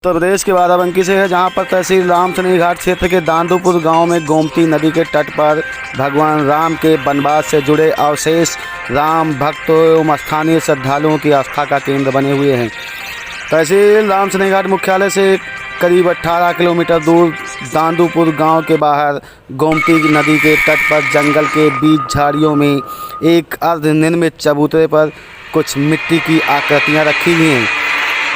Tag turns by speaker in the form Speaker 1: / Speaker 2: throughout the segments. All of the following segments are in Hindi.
Speaker 1: उत्तर प्रदेश के बाराबंकी से है, जहां पर तहसील रामसनेही घाट क्षेत्र के दांदूपुर गांव में गोमती नदी के तट पर भगवान राम के वनवास से जुड़े अवशेष राम भक्तों एवं स्थानीय श्रद्धालुओं की आस्था का केंद्र बने हुए हैं। तहसील रामसनेही घाट मुख्यालय से करीब 18 किलोमीटर दूर दांदूपुर गांव के बाहर गोमती नदी के तट पर जंगल के बीच झाड़ियों में एक अर्धनिर्मित चबूतरे पर कुछ मिट्टी की आकृतियां रखी हुई हैं।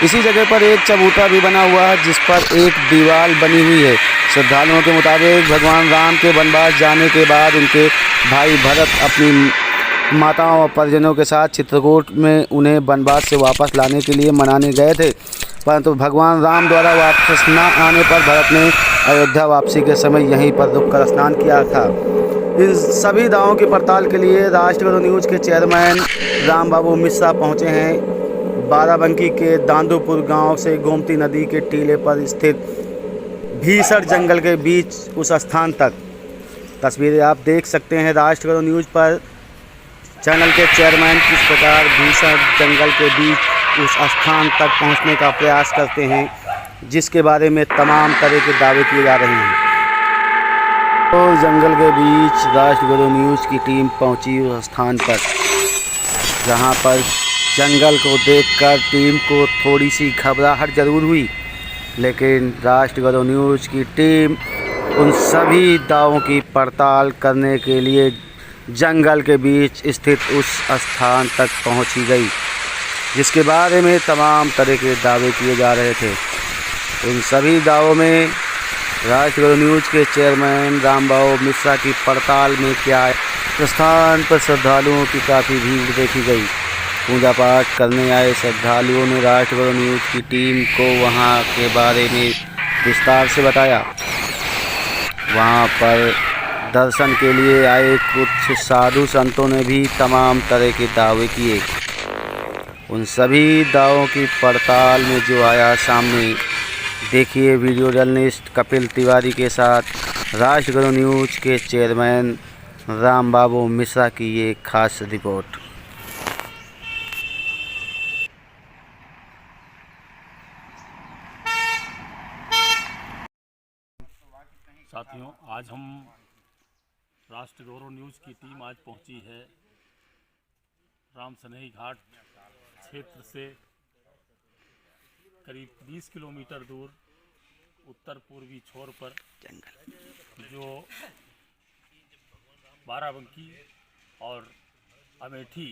Speaker 1: इसी जगह पर एक चबूतरा भी बना हुआ है, जिस पर एक दीवार बनी हुई है। श्रद्धालुओं के मुताबिक भगवान राम के वनवास जाने के बाद उनके भाई भरत अपनी माताओं और परिजनों के साथ चित्रकूट में उन्हें वनवास से वापस लाने के लिए मनाने गए थे, परंतु भगवान राम द्वारा वापस न आने पर भरत ने अयोध्या वापसी के समय यहीं पर रुककर स्नान किया था। इन सभी दावों की पड़ताल के लिए राष्ट्रगुरु न्यूज़ के चेयरमैन राम बाबू मिश्रा पहुँचे हैं बाराबंकी के दांदूपुर गांव से गोमती नदी के टीले पर स्थित भीषण जंगल के बीच उस स्थान तक। तस्वीरें आप देख सकते हैं राष्ट्रगुरु न्यूज़ पर। चैनल के चेयरमैन किस प्रकार भीषण जंगल के बीच उस स्थान तक पहुंचने का प्रयास करते हैं, जिसके बारे में तमाम तरह के दावे किए जा रहे हैं। तो जंगल के बीच राष्ट्रगुरु न्यूज़ की टीम पहुंची उस स्थान पर, जहां पर जंगल को देखकर टीम को थोड़ी सी घबराहट ज़रूर हुई, लेकिन राष्ट्रगुरु न्यूज़ की टीम उन सभी दावों की पड़ताल करने के लिए जंगल के बीच स्थित उस स्थान तक पहुंची गई, जिसके बारे में तमाम तरह के दावे किए जा रहे थे। उन सभी दावों में राष्ट्रगुरु न्यूज़ के चेयरमैन रामबाबू मिश्रा की पड़ताल में क्या है। स्थान पर श्रद्धालुओं की काफ़ी भीड़ देखी गई। पूजा पाठ करने आए श्रद्धालुओं ने राष्ट्रगुरु न्यूज़ की टीम को वहां के बारे में विस्तार से बताया। वहां पर दर्शन के लिए आए कुछ साधु संतों ने भी तमाम तरह के दावे किए। उन सभी दावों की पड़ताल में जो आया सामने, देखिए वीडियो जर्नलिस्ट कपिल तिवारी के साथ राष्ट्रगुरु न्यूज़ के चेयरमैन राम बाबू मिश्रा की ये खास रिपोर्ट।
Speaker 2: साथियों, आज हम राष्ट्रगुरु न्यूज़ की टीम आज पहुंची है रामसनेही घाट क्षेत्र से करीब 20 किलोमीटर दूर उत्तर पूर्वी छोर पर जो बाराबंकी और अमेठी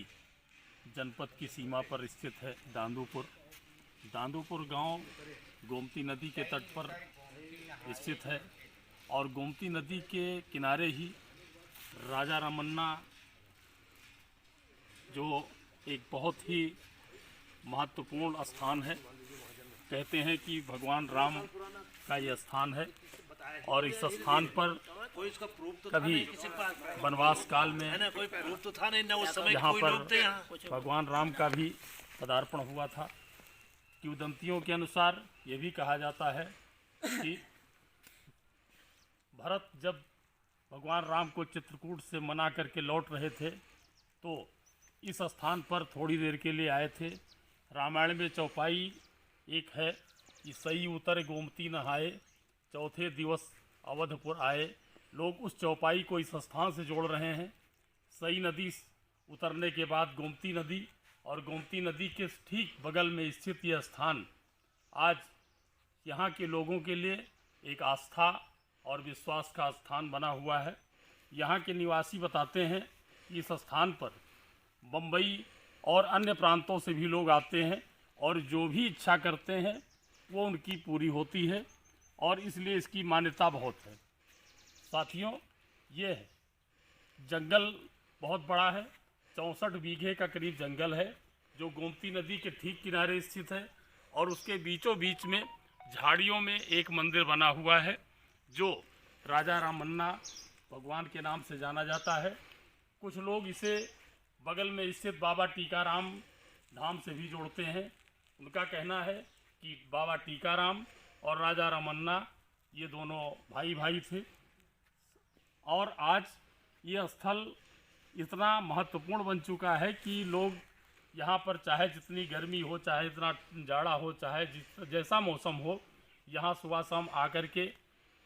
Speaker 2: जनपद की सीमा पर स्थित है दांदूपुर गांव गोमती नदी के तट पर स्थित है। और गोमती नदी के किनारे ही राजा रमन्ना, जो एक बहुत ही महत्वपूर्ण स्थान है, कहते हैं कि भगवान राम का ये स्थान है। और इस स्थान पर कभी वनवास काल में यहाँ पर भगवान राम का भी पदार्पण हुआ था। किंवदंतियों के अनुसार ये भी कहा जाता है कि भरत जब भगवान राम को चित्रकूट से मना करके लौट रहे थे, तो इस स्थान पर थोड़ी देर के लिए आए थे। रामायण में चौपाई एक है कि सई उतर गोमती नहाए, चौथे दिवस अवधपुर आए। लोग उस चौपाई को इस स्थान से जोड़ रहे हैं। सई नदी उतरने के बाद गोमती नदी, और गोमती नदी के ठीक बगल में स्थित यह स्थान आज यहाँ के लोगों के लिए एक आस्था और विश्वास का स्थान बना हुआ है। यहाँ के निवासी बताते हैं कि इस स्थान पर बम्बई और अन्य प्रांतों से भी लोग आते हैं, और जो भी इच्छा करते हैं वो उनकी पूरी होती है, और इसलिए इसकी मान्यता बहुत है। साथियों, ये है जंगल बहुत बड़ा है, 64 बीघे का करीब जंगल है, जो गोमती नदी के ठीक किनारे स्थित है। और उसके बीचों बीच में झाड़ियों में एक मंदिर बना हुआ है, जो राजा रमन्ना भगवान के नाम से जाना जाता है। कुछ लोग इसे बगल में स्थित बाबा टीकाराम धाम से भी जोड़ते हैं। उनका कहना है कि बाबा टीकाराम और राजा रमन्ना ये दोनों भाई थे। और आज ये स्थल इतना महत्वपूर्ण बन चुका है कि लोग यहाँ पर चाहे जितनी गर्मी हो, चाहे इतना जाड़ा हो, चाहे जैसा मौसम हो, यहाँ सुबह शाम आकर के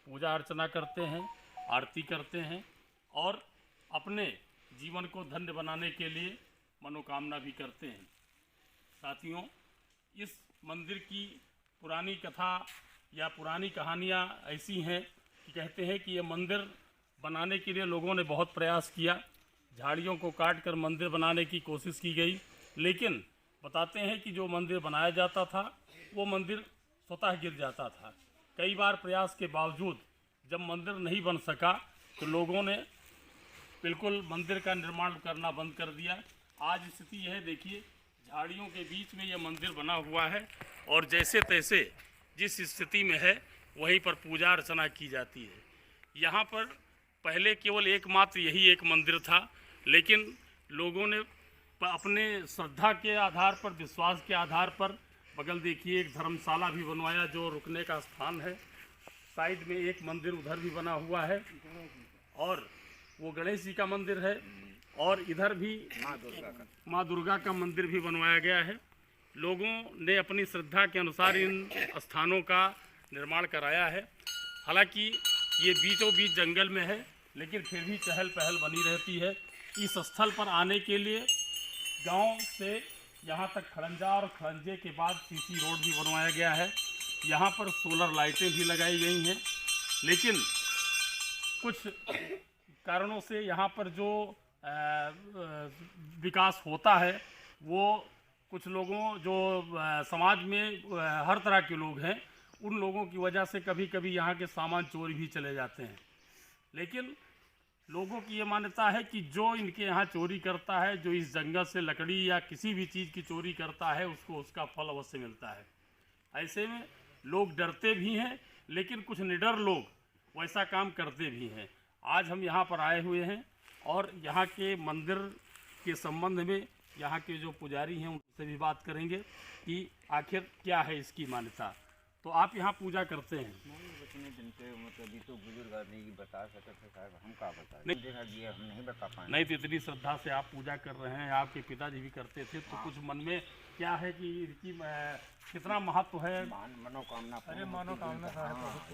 Speaker 2: पूजा अर्चना करते हैं, आरती करते हैं और अपने जीवन को धन्य बनाने के लिए मनोकामना भी करते हैं। साथियों, इस मंदिर की पुरानी कथा या पुरानी कहानियाँ ऐसी हैं कि कहते हैं कि ये मंदिर बनाने के लिए लोगों ने बहुत प्रयास किया, झाड़ियों को काट कर मंदिर बनाने की कोशिश की गई, लेकिन बताते हैं कि जो मंदिर बनाया जाता था वो मंदिर स्वतः गिर जाता था। कई बार प्रयास के बावजूद जब मंदिर नहीं बन सका तो लोगों ने बिल्कुल मंदिर का निर्माण करना बंद कर दिया। आज स्थिति यह देखिए, झाड़ियों के बीच में यह मंदिर बना हुआ है और जैसे तैसे जिस स्थिति में है वहीं पर पूजा अर्चना की जाती है। यहाँ पर पहले केवल एकमात्र यही एक मंदिर था, लेकिन लोगों ने अपने श्रद्धा के आधार पर, विश्वास के आधार पर बगल देखिए एक धर्मशाला भी बनवाया जो रुकने का स्थान है। साइड में एक मंदिर उधर भी बना हुआ है और वो गणेश जी का मंदिर है और इधर भी माँ दुर्गा का मंदिर भी बनवाया गया है। लोगों ने अपनी श्रद्धा के अनुसार इन स्थानों का निर्माण कराया है। हालांकि ये बीचों बीच जंगल में है, लेकिन फिर भी चहल पहल बनी रहती है। इस स्थल पर आने के लिए गांव से यहाँ तक खड़ंजा और खड़ंजे के बाद सीसी रोड भी बनवाया गया है। यहाँ पर सोलर लाइटें भी लगाई गई हैं, लेकिन कुछ कारणों से यहाँ पर जो विकास होता है वो कुछ लोगों जो समाज में हर तरह के लोग हैं, उन लोगों की वजह से कभी कभी यहाँ के सामान चोरी भी चले जाते हैं। लेकिन लोगों की ये मान्यता है कि जो इनके यहाँ चोरी करता है, जो इस जंगल से लकड़ी या किसी भी चीज़ की चोरी करता है, उसको उसका फल अवश्य मिलता है। ऐसे में लोग डरते भी हैं, लेकिन कुछ निडर लोग वैसा काम करते भी हैं। आज हम यहाँ पर आए हुए हैं और यहाँ के मंदिर के संबंध में यहाँ के जो पुजारी हैं उनसे भी बात करेंगे कि आखिर क्या है इसकी मान्यता। तो आप यहाँ पूजा करते हैं?
Speaker 3: इतने दिन के मतलब अभी तो बुजुर्ग आदमी की बता सकते थे साहब, हम क्या बताएं, हम नहीं बता पाए।
Speaker 2: नहीं तो इतनी श्रद्धा से आप पूजा कर रहे हैं, आपके पिताजी भी करते थे, तो कुछ मन में क्या है कि इसकी कितना महत्व है?
Speaker 3: मनोकामना,
Speaker 4: अरे मनोकामना का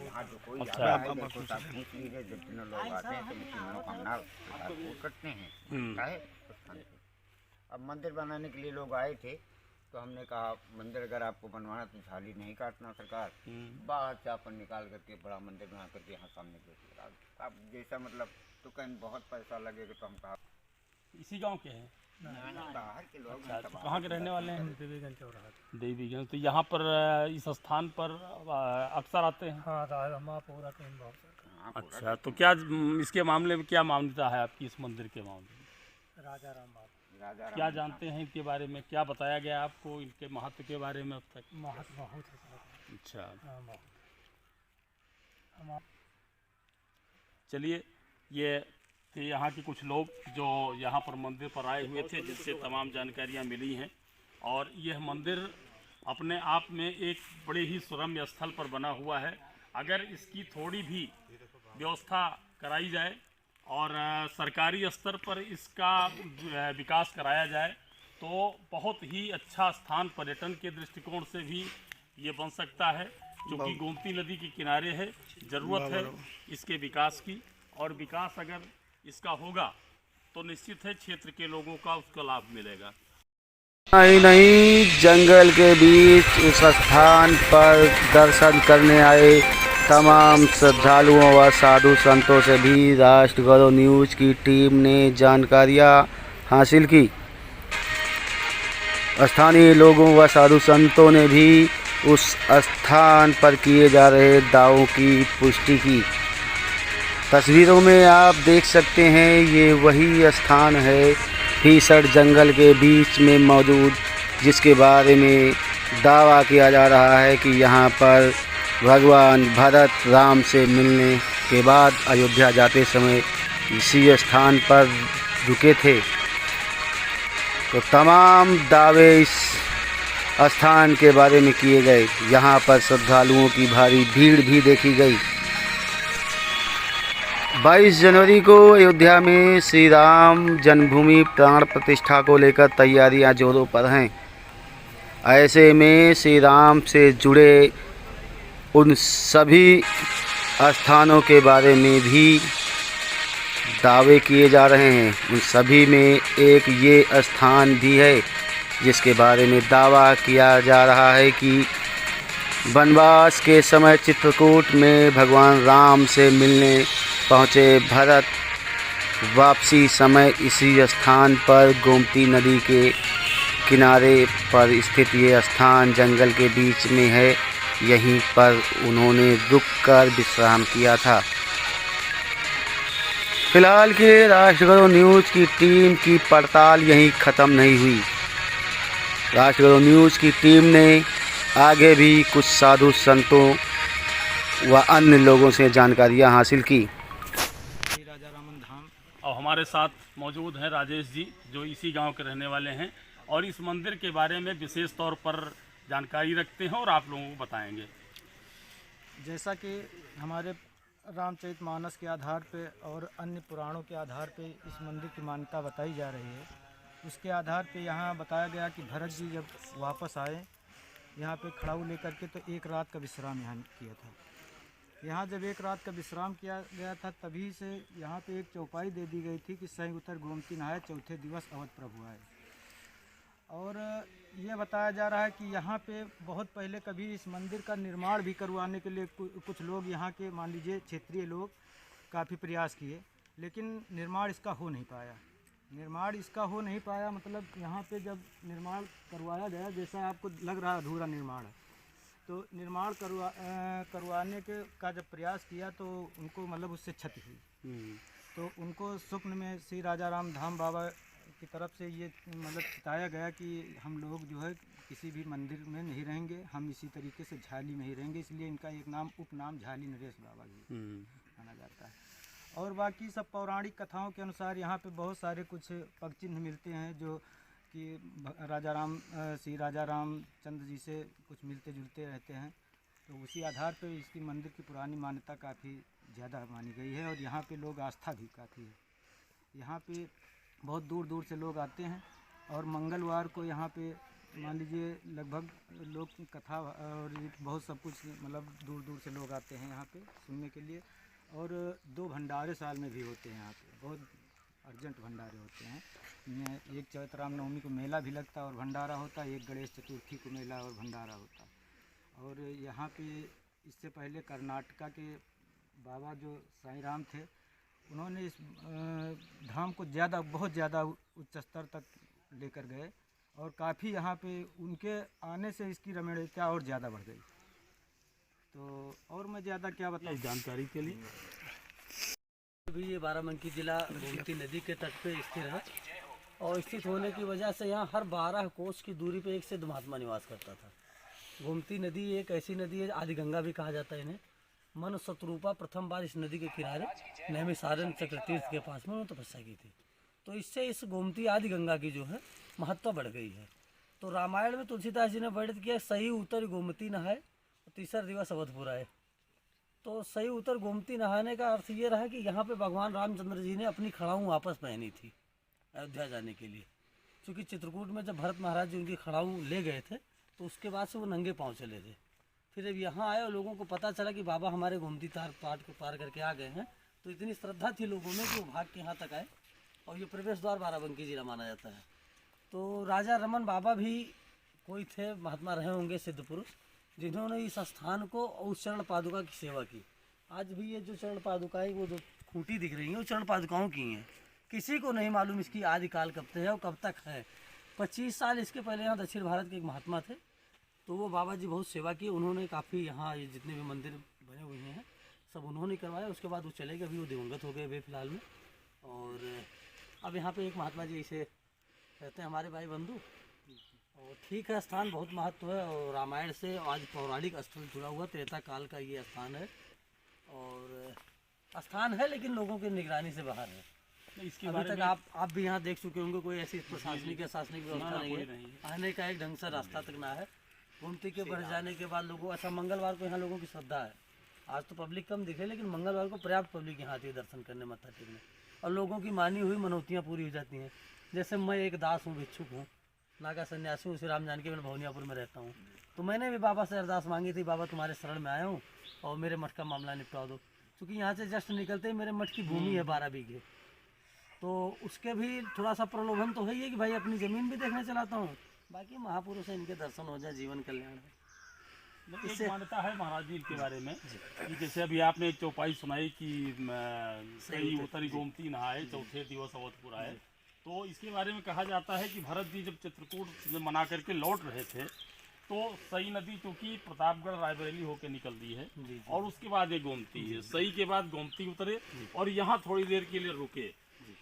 Speaker 3: यहाँ जो कोई
Speaker 2: अच्छा।
Speaker 3: आता है देखो साहब, खींच लीजिए, जितने लोग आते हैं तो उनकी मनोकामना पूर्ण करते हैं। चाहे स्थान पे अब मंदिर बनाने के लिए लोग आए थे तो हमने कहा मंदिर अगर आपको बनवाना तो झाली नहीं काटना सरकार, बाहर से अपन निकाल करके बड़ा मंदिर बना करके यहाँ सामने आप जैसा मतलब तो कहीं बहुत पैसा लगेगा, तो हम कहा
Speaker 2: इसी गांव के हैं?
Speaker 3: बाहर के लोग।
Speaker 2: अच्छा, तो कहाँ के रहने वाले हैं?
Speaker 4: देवीगंज चौराहा।
Speaker 2: देवीगंज। तो यहाँ पर इस स्थान पर अक्सर आते हैं?
Speaker 4: हाँ, हम पूरा कहीं बहुत।
Speaker 2: अच्छा, तो क्या इसके मामले में क्या मान्यता है आपकी इस मंदिर के मामले में?
Speaker 4: राजा राम बाबू
Speaker 2: क्या जानते हैं इनके बारे में? क्या बताया गया आपको इनके महत्व के बारे में अब तक?
Speaker 4: महत्व बहुत है।
Speaker 2: अच्छा,
Speaker 4: हम
Speaker 2: चलिए, ये थे यहाँ के कुछ लोग जो यहाँ पर मंदिर पर आए हुए थे, जिससे तमाम जानकारियाँ मिली हैं। और यह मंदिर अपने आप में एक बड़े ही सुरम्य स्थल पर बना हुआ है। अगर इसकी थोड़ी भी व्यवस्था कराई जाए और सरकारी स्तर पर इसका विकास कराया जाए तो बहुत ही अच्छा स्थान पर्यटन के दृष्टिकोण से भी ये बन सकता है, क्योंकि गोमती नदी के किनारे है। ज़रूरत है इसके विकास की, और विकास अगर इसका होगा तो निश्चित है क्षेत्र के लोगों का उसका लाभ मिलेगा।
Speaker 1: नहीं, जंगल के बीच उस स्थान पर दर्शन करने आए तमाम श्रद्धालुओं व साधु संतों से भी राष्ट्र गौरव न्यूज़ की टीम ने जानकारियां हासिल की। स्थानीय लोगों व साधु संतों ने भी उस स्थान पर किए जा रहे दावों की पुष्टि की। तस्वीरों में आप देख सकते हैं, ये वही स्थान है भीषण जंगल के बीच में मौजूद, जिसके बारे में दावा किया जा रहा है कि यहाँ पर भगवान भरत राम से मिलने के बाद अयोध्या जाते समय इसी स्थान पर रुके थे। तो तमाम दावे इस स्थान के बारे में किए गए। यहाँ पर श्रद्धालुओं की भारी भीड़ भी देखी गई। 22 जनवरी को अयोध्या में श्री राम जन्मभूमि प्राण प्रतिष्ठा को लेकर तैयारियां जोरों पर हैं। ऐसे में श्री राम से जुड़े उन सभी स्थानों के बारे में भी दावे किए जा रहे हैं। उन सभी में एक ये स्थान भी है जिसके बारे में दावा किया जा रहा है कि वनवास के समय चित्रकूट में भगवान राम से मिलने पहुँचे भरत वापसी समय इसी स्थान पर गोमती नदी के किनारे पर स्थित ये स्थान जंगल के बीच में है। यहीं पर उन्होंने रुककर विश्राम किया था। फिलहाल के राष्ट्रगुरु न्यूज़ की टीम की पड़ताल यहीं ख़त्म नहीं हुई। राष्ट्रगुरु न्यूज़ की टीम ने आगे भी कुछ साधु संतों व अन्य लोगों से जानकारियां हासिल की।
Speaker 4: राजा रामन धाम
Speaker 2: और हमारे साथ मौजूद हैं राजेश जी, जो इसी गांव के रहने वाले हैं और इस मंदिर के बारे में विशेष तौर पर जानकारी रखते हैं और आप लोगों को बताएंगे।
Speaker 4: जैसा कि हमारे रामचरितमानस के आधार पे और अन्य पुराणों के आधार पे इस मंदिर की मान्यता बताई जा रही है। उसके आधार पे यहाँ बताया गया कि भरत जी जब वापस आए यहाँ पे खड़ाऊ लेकर के, तो एक रात का विश्राम यहाँ किया था। यहाँ जब एक रात का विश्राम किया गया था, तभी से यहाँ पे एक चौपाई दे दी गई थी कि सही उतर गोमती नहाए, चौथे दिवस अवध प्रभु आए। और ये बताया जा रहा है कि यहाँ पे बहुत पहले कभी इस मंदिर का निर्माण भी करवाने के लिए कुछ लोग यहाँ के, मान लीजिए क्षेत्रीय लोग, काफ़ी प्रयास किए, लेकिन निर्माण इसका हो नहीं पाया। मतलब यहाँ पे जब निर्माण करवाया गया, जैसा आपको लग रहा अधूरा निर्माण है, तो निर्माण करवाने का जब प्रयास किया तो उनको मतलब उससे क्षति हुई। तो उनको स्वप्न में श्री राजा राम धाम बाबा की तरफ से ये मतलब बताया गया कि हम लोग जो है किसी भी मंदिर में नहीं रहेंगे, हम इसी तरीके से झाली में ही रहेंगे। इसलिए इनका एक नाम, उपनाम झाली नरेश बाबा भी माना जाता है। और बाकी सब पौराणिक कथाओं के अनुसार यहाँ पे बहुत सारे कुछ पग चिन्ह मिलते हैं जो कि श्री राजा रामचंद्र जी से कुछ मिलते जुलते रहते हैं। तो उसी आधार पे इसकी मंदिर की पुरानी मान्यता काफ़ी ज़्यादा मानी गई है और यहाँ पे लोग आस्था भी काफ़ी है। यहाँ पे बहुत दूर दूर से लोग आते हैं और मंगलवार को यहाँ पे मान लीजिए लगभग लोग कथा और बहुत सब कुछ, मतलब दूर दूर से लोग आते हैं यहाँ पे सुनने के लिए। और 2 भंडारे साल में भी होते हैं यहाँ पे, बहुत अर्जेंट भंडारे होते हैं। एक चैत्र रामनवमी को मेला भी लगता है और भंडारा होता है, एक गणेश चतुर्थी को मेला और भंडारा होता है। और यहाँ पे इससे पहले कर्नाटका के बाबा जो साईं राम थे, उन्होंने इस धाम को बहुत ज़्यादा उच्च स्तर तक लेकर गए और काफ़ी यहाँ पे उनके आने से इसकी रमणीयता और ज़्यादा बढ़ गई। तो और मैं ज़्यादा क्या बताऊँ
Speaker 2: जानकारी के लिए।
Speaker 5: भी ये बाराबंकी जिला गोमती नदी के तट पे स्थित है और स्थित होने की वजह से यहाँ हर 12 कोस की दूरी पे एक सिद्ध महात्मा निवास करता था। गोमती नदी एक ऐसी नदी है, आदि गंगा भी कहा जाता है इन्हें। मनु शत्रुपा प्रथम बार इस नदी के किनारे नैमिषारण्य चक्रतीर्थ के पास में उन्होंने तपस्या की थी। तो इससे इस गोमती आदि गंगा की जो है महत्व बढ़ गई है। तो रामायण में तुलसीदास जी ने वर्णित किया, सही उतर गोमती नहाए, तीसरा दिवस अवधपुर आए। तो सही उतर गोमती नहाने का अर्थ ये रहा कि यहाँ पे भगवान रामचंद्र जी ने अपनी खड़ाऊँ वापस पहनी थी अयोध्या जाने के लिए। क्योंकि चित्रकूट में जब भरत महाराज जी उनकी खड़ाऊँ ले गए थे तो उसके बाद से वो नंगे पाँव चले थे। फिर जब यहाँ आए और लोगों को पता चला कि बाबा हमारे गोमती पार करके आ गए हैं, तो इतनी श्रद्धा थी लोगों में कि वो भाग के यहाँ तक आए। और ये प्रवेश द्वार बाराबंकी जिला माना जाता है। तो राजा रमन बाबा भी कोई थे, महात्मा रहे होंगे, सिद्ध पुरुष, जिन्होंने इस स्थान को उस चरण पादुका की सेवा की। आज भी ये जो चरण पादुकाएँ, वो जो खूंटी दिख रही हैं, वो चरण पादुकाओं की हैं। किसी को नहीं मालूम इसकी आदिकाल कब से है और कब तक है। 25 साल इसके पहले यहाँ दक्षिण भारत के एक महात्मा थे, तो वो बाबा जी बहुत सेवा की। उन्होंने काफ़ी यहाँ ये जितने भी मंदिर बने हुए हैं सब उन्होंने करवाया। उसके बाद वो चले गए, अभी वो दिवंगत हो गए वे फिलहाल में। और अब यहाँ पे एक महात्मा जी इसे कहते हैं हमारे भाई बंधु। और ठीक है, स्थान बहुत महत्व है और रामायण से आज पौराणिक स्थल जुड़ा हुआ त्रेता काल का ये स्थान है। और स्थान है लेकिन लोगों की निगरानी से बाहर है।
Speaker 2: इसके
Speaker 5: अभी
Speaker 2: बारे
Speaker 5: तक
Speaker 2: में
Speaker 5: आप भी यहाँ देख चुके होंगे, कोई ऐसी प्रशासनिक या शासनिक व्यवस्था नहीं है। आने का एक ढंग से रास्ता तक ना है। गोमती के बढ़ जाने के बाद लोगों, अच्छा मंगलवार को यहाँ लोगों की श्रद्धा है आज तो पब्लिक कम दिखे, लेकिन मंगलवार को पर्याप्त पब्लिक यहाँ आती है दर्शन करने, मत्था टेकने, और लोगों की मानी हुई मनौतियाँ पूरी हो जाती हैं। जैसे मैं एक दास हूँ, भिक्षुक हूँ, नागा सन्यासी हूँ, श्री राम जानकी मैं भवनियापुर में रहता हूँ। तो मैंने भी बाबा से अरदास मांगी थी, बाबा तुम्हारे शरण में आया हूँ और मेरे मठ का मामला निपटा दो, क्योंकि यहाँ से जस्ट निकलते ही मेरे मठ की भूमि है 12 बीघे। तो उसके भी थोड़ा सा प्रलोभन तो है ही है कि भाई अपनी ज़मीन भी देखने चलाता हूँ, बाकी महापुरुष है, इनके दर्शन हो जाए, जीवन कल्याण है।
Speaker 2: एक मान्यता है महाराज जी के बारे में कि जैसे अभी आपने एक चौपाई सुनाई कि सही उत्तरी गोमती नहाए, चौथे दिवस अवधपुर आए, तो इसके बारे में कहा जाता है कि भरत जी जब चित्रकूट मना करके लौट रहे थे तो सई नदी चूँकि प्रतापगढ़ रायबरेली होकर निकल दी है और उसके बाद ये गोमती है, सई के बाद गोमती उतरे और यहाँ थोड़ी देर के लिए रुके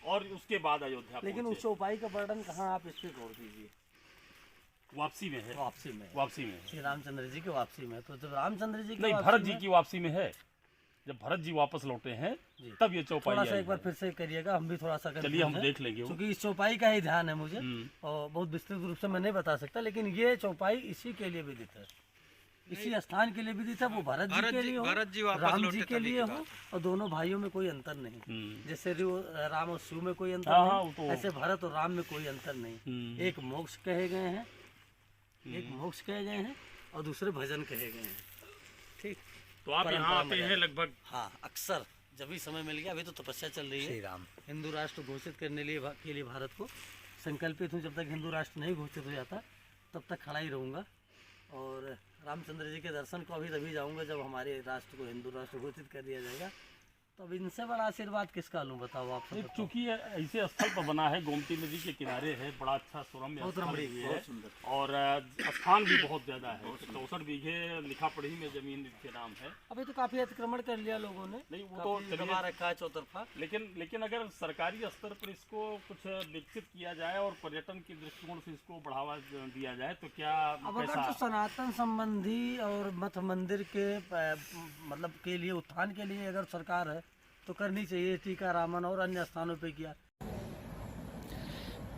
Speaker 2: और उसके बाद अयोध्या।
Speaker 5: लेकिन उस चौपाई का वर्णन कहाँ, आप इसके छोड़ दीजिए।
Speaker 2: वापसी में है, वापसी में
Speaker 5: श्री रामचंद्र जी के वापसी में, तो जब रामचंद्र जी
Speaker 2: नहीं, भरत जी की वापसी में है, जब भरत जी वापस लौटे हैं तब ये चौपाई।
Speaker 5: थोड़ा सा एक बार फिर से करिएगा, हम भी थोड़ा सा
Speaker 2: चलिए हम देख लेंगे,
Speaker 5: क्योंकि इस चौपाई का ही ध्यान है मुझे और बहुत विस्तृत रूप से मैं नहीं बता सकता, लेकिन ये चौपाई इसी के लिए विदित है, इसी स्थान के लिए विदित है। वो भरत जी के लिए हो, राम जी के लिए हो, और दोनों भाइयों में कोई अंतर नहीं। जैसे राम और शिव में कोई अंतर नहीं, ऐसे भरत और राम में कोई अंतर नहीं। एक मोक्ष कहे गए हैं, और दूसरे भजन कहे गए हैं। ठीक,
Speaker 2: तो आप यहाँ आते हैं लगभग?
Speaker 5: हाँ, अक्सर जब भी समय मिल गया। अभी तो तपस्या चल रही है, हिंदू राष्ट्र घोषित करने के लिए भारत को संकल्पित हूँ। जब तक हिंदू राष्ट्र नहीं घोषित हो जाता तब तक खड़ा ही रहूँगा, और रामचंद्र जी के दर्शन को अभी तभी जाऊँगा जब हमारे राष्ट्र को हिंदू राष्ट्र घोषित कर दिया जाएगा। तो अब इनसे बड़ा आशीर्वाद किसका लूँ, बताओ आप।
Speaker 2: चूँकि ऐसे स्थल पर बना है, गोमती नदी के किनारे है, बड़ा अच्छा सुरम्य स्थल भी है और स्थान भी बहुत ज़्यादा है। 64 बीघे लिखा पढ़ी में जमीन के नाम है।
Speaker 5: अभी तो काफ़ी अतिक्रमण कर लिया लोगों ने,
Speaker 2: नहीं वो तो
Speaker 5: दबा रखा है चौतरफा,
Speaker 2: लेकिन अगर सरकारी स्तर पर इसको कुछ विकसित किया जाए और पर्यटन के दृष्टिकोण से इसको बढ़ावा दिया जाए तो क्या।
Speaker 5: अब अगर तो सनातन संबंधी और मठ मंदिर के मतलब के लिए उत्थान के लिए अगर सरकार है तो करनी चाहिए। टीका रामन और अन्य स्थानों पे किया।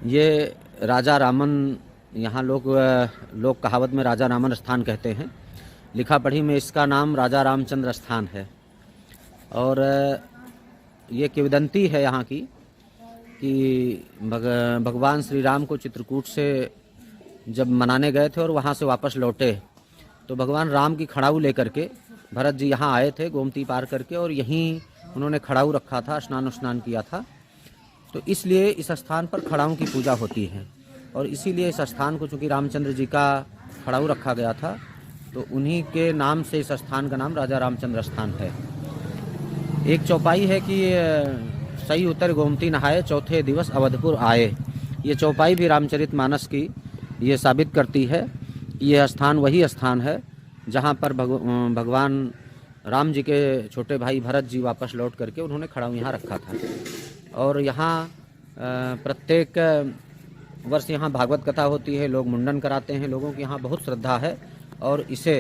Speaker 6: ये राजा रामन, यहाँ लोग कहावत में राजा रामन स्थान कहते हैं, लिखा पढ़ी में इसका नाम राजा रामचंद्र स्थान है। और ये किंवदंती है यहाँ की कि भगवान श्री राम को चित्रकूट से जब मनाने गए थे और वहाँ से वापस लौटे तो भगवान राम की खड़ाऊ लेकर के भरत जी यहाँ आए थे गोमती पार करके, और यहीं उन्होंने खड़ाऊ रखा था, स्नान किया था। तो इसलिए इस स्थान पर खड़ाऊ की पूजा होती है, और इसीलिए इस स्थान को चूँकि रामचंद्र जी का खड़ाऊ रखा गया था तो उन्हीं के नाम से इस स्थान का नाम राजा रामचंद्र स्थान है। एक चौपाई है कि सही उत्तर गोमती नहाए, चौथे दिवस अवधपुर आए। ये चौपाई भी रामचरितमानस की ये साबित करती है कि यह स्थान वही स्थान है जहाँ पर भगवान राम जी के छोटे भाई भरत जी वापस लौट करके उन्होंने खड़ाऊ यहाँ रखा था। और यहाँ प्रत्येक वर्ष यहाँ भागवत कथा होती है, लोग मुंडन कराते हैं, लोगों की यहाँ बहुत श्रद्धा है और इसे